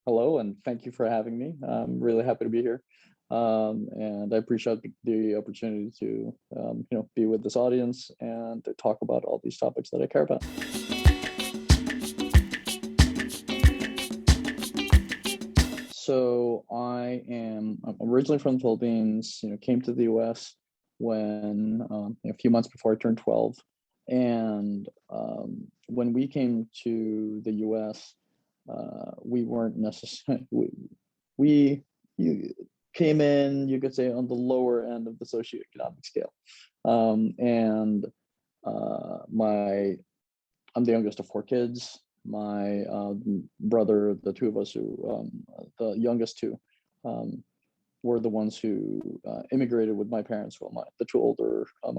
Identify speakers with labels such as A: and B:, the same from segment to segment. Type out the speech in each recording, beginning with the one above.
A: Hello, and thank you for having me. I'm really happy to be here, and I appreciate the opportunity to, be with this audience and to talk about all these topics that I care about. So I'm originally from the Philippines. Came to the U.S. when a few months before I turned 12, and when we came to the U.S., we weren't necessarily we you came in, you could say, on the lower end of the socioeconomic scale, and my I'm the youngest of four kids. My brother, the two of us the youngest two, um, were the ones who immigrated with my parents. While my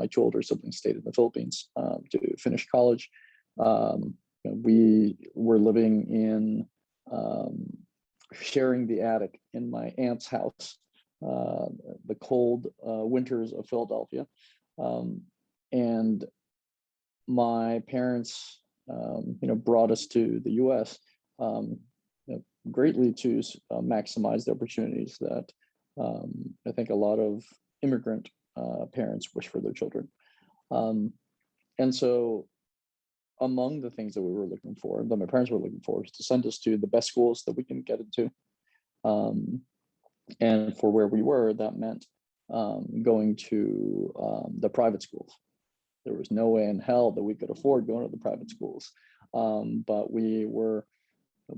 A: two older siblings stayed in the Philippines to finish college. We were living in sharing the attic in my aunt's house, the cold winters of Philadelphia, um, and my parents, brought us to the U.S. Um, greatly to maximize the opportunities that I think a lot of immigrant parents wish for their children. Um, and so, among the things that we were looking for, that my parents were looking for, was to send us to the best schools that we can get into. Um, and for where we were, that meant going to the private schools. There was no way in hell that we could afford going to the private schools. But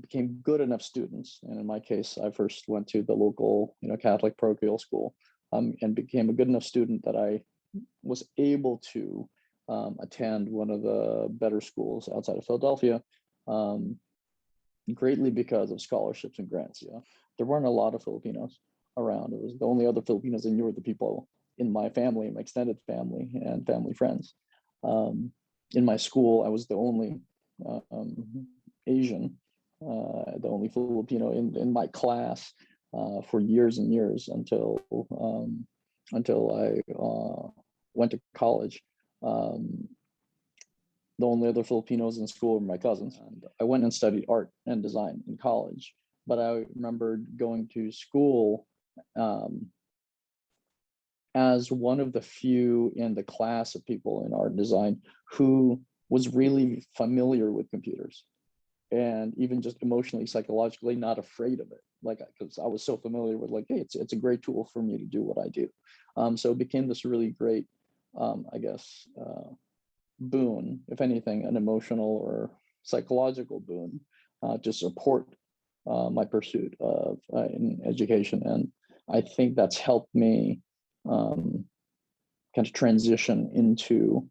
A: became good enough students. And in my case, I first went to the local, Catholic parochial school, and became a good enough student that I was able to attend one of the better schools outside of Philadelphia, um, greatly because of scholarships and grants. Yeah, there weren't a lot of Filipinos around. It was the only other Filipinos I knew were the people in my family, my extended family, and family friends. Um, in my school, I was the only Asian, the only Filipino in my class for years and years until I went to college. Um, the only other Filipinos in school were my cousins. And I went and studied art and design in college, but I remember going to school um, as one of the few in the class of people in art and design who was really familiar with computers, and even just emotionally, psychologically not afraid of it. Like, because I was so familiar with, like, hey, it's a great tool for me to do what I do. So it became this really great, I guess, boon, if anything, an emotional or psychological boon, to support my pursuit of in education. And I think that's helped me kind of transition into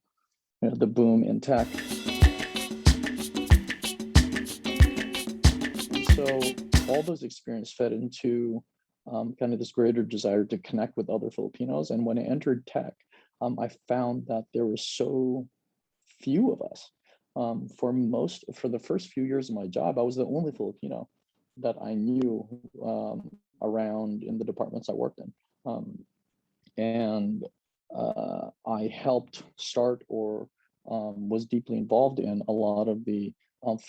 A: the boom in tech. So all those experiences fed into kind of this greater desire to connect with other Filipinos. And when I entered tech, I found that there were so few of us. For the first few years of my job, I was the only Filipino that I knew around in the departments I worked in. And I helped start or was deeply involved in a lot of the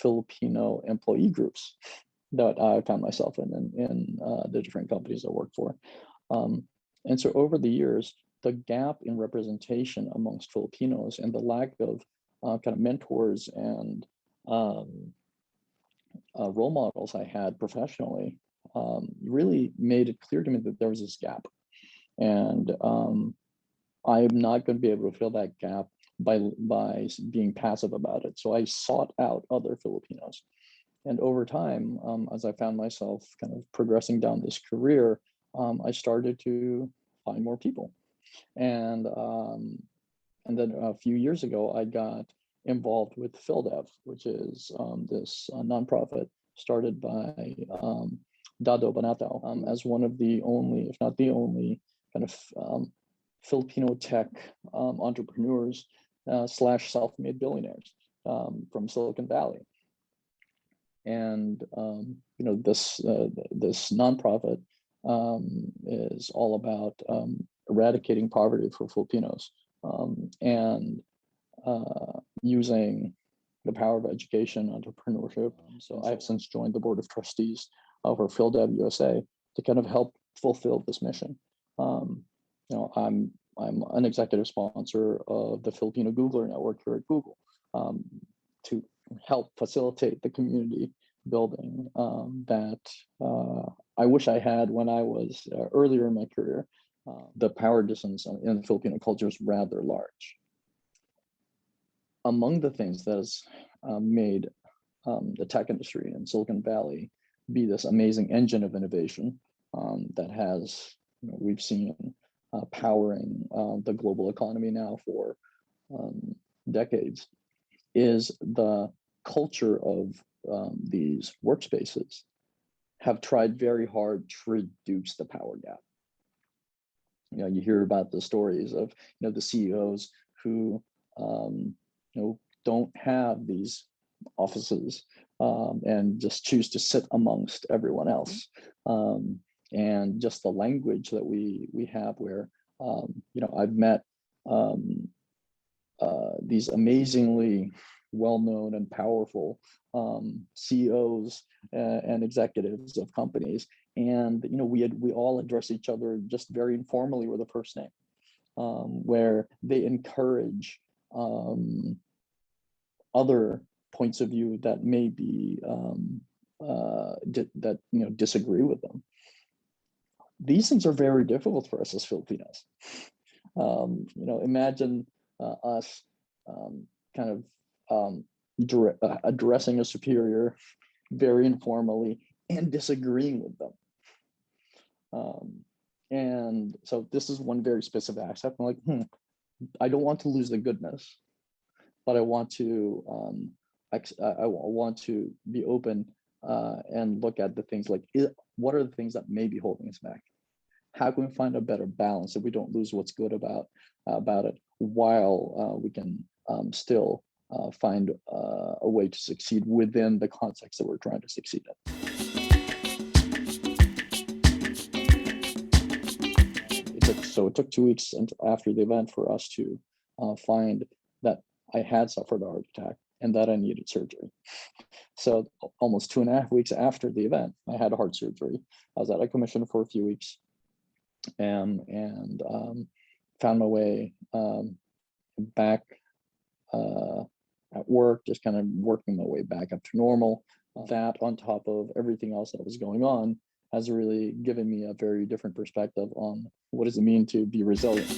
A: Filipino employee groups that I found myself in the different companies I worked for. And so over the years, the gap in representation amongst Filipinos and the lack of kind of mentors and role models I had professionally really made it clear to me that there was this gap. And I'm not going to be able to fill that gap by being passive about it. So I sought out other Filipinos. And over time, as I found myself kind of progressing down this career, I started to find more people. And then a few years ago, I got involved with PhilDev, which is this nonprofit started by Dado Banatao, as one of the only, if not the only, kind of Filipino tech entrepreneurs slash self-made billionaires from Silicon Valley. And this nonprofit is all about eradicating poverty for Filipinos, and using the power of education, entrepreneurship. So I've since joined the board of trustees for PhilDev USA to kind of help fulfill this mission. I'm an executive sponsor of the Filipino Googler Network here at Google, to help facilitate the community building that I wish I had when I was earlier in my career. The power distance in the Filipino culture is rather large. Among the things that has made the tech industry in Silicon Valley be this amazing engine of innovation that has, we've seen powering the global economy now for decades, is the culture of these workspaces have tried very hard to reduce the power gap. You hear about the stories of the CEOs who don't have these offices and just choose to sit amongst everyone else. And just the language that we have where I've met these amazingly well-known and powerful CEOs and executives of companies, and we all address each other just very informally with a first name, where they encourage other points of view that may be disagree with them. These things are very difficult for us as Filipinos. Imagine us kind of addressing a superior very informally and disagreeing with them. And so this is one very specific aspect. I'm like, I don't want to lose the goodness, but I want to be open and look at the things like, what are the things that may be holding us back? How can we find a better balance so we don't lose what's good about it, while we can still find a way to succeed within the context that we're trying to succeed in. It took 2 weeks after the event for us to find that I had suffered a heart attack and that I needed surgery. So almost 2.5 weeks after the event, I had a heart surgery. I was out of commission for a few weeks, and found my way back at work, just kind of working my way back up to normal. That, on top of everything else that was going on, has really given me a very different perspective on what does it mean to be resilient.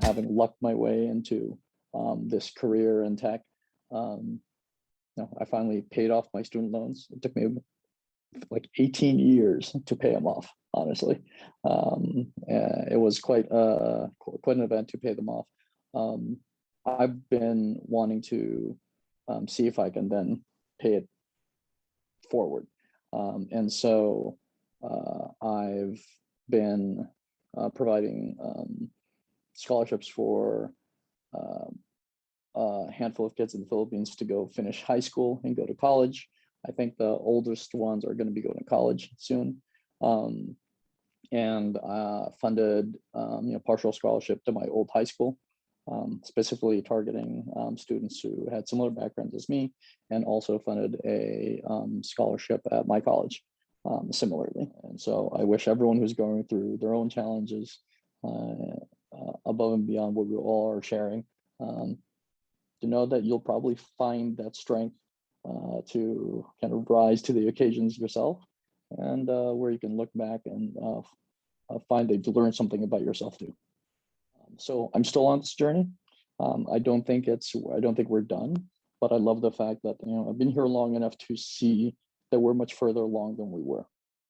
A: Having lucked my way into this career in tech, I finally paid off my student loans. It took me like 18 years to pay them off, honestly. It was quite an event to pay them off. I've been wanting to see if I can then pay it forward. And so I've been providing scholarships for a handful of kids in the Philippines to go finish high school and go to college. I think the oldest ones are going to be going to college soon. And funded partial scholarship to my old high school, specifically targeting students who had similar backgrounds as me, and also funded a scholarship at my college similarly. And so I wish everyone who's going through their own challenges above and beyond what we all are sharing, to know that you'll probably find that strength to kind of rise to the occasions yourself, and where you can look back and find that you learn something about yourself too. So I'm still on this journey. I don't think we're done, but I love the fact that I've been here long enough to see that we're much further along than we were.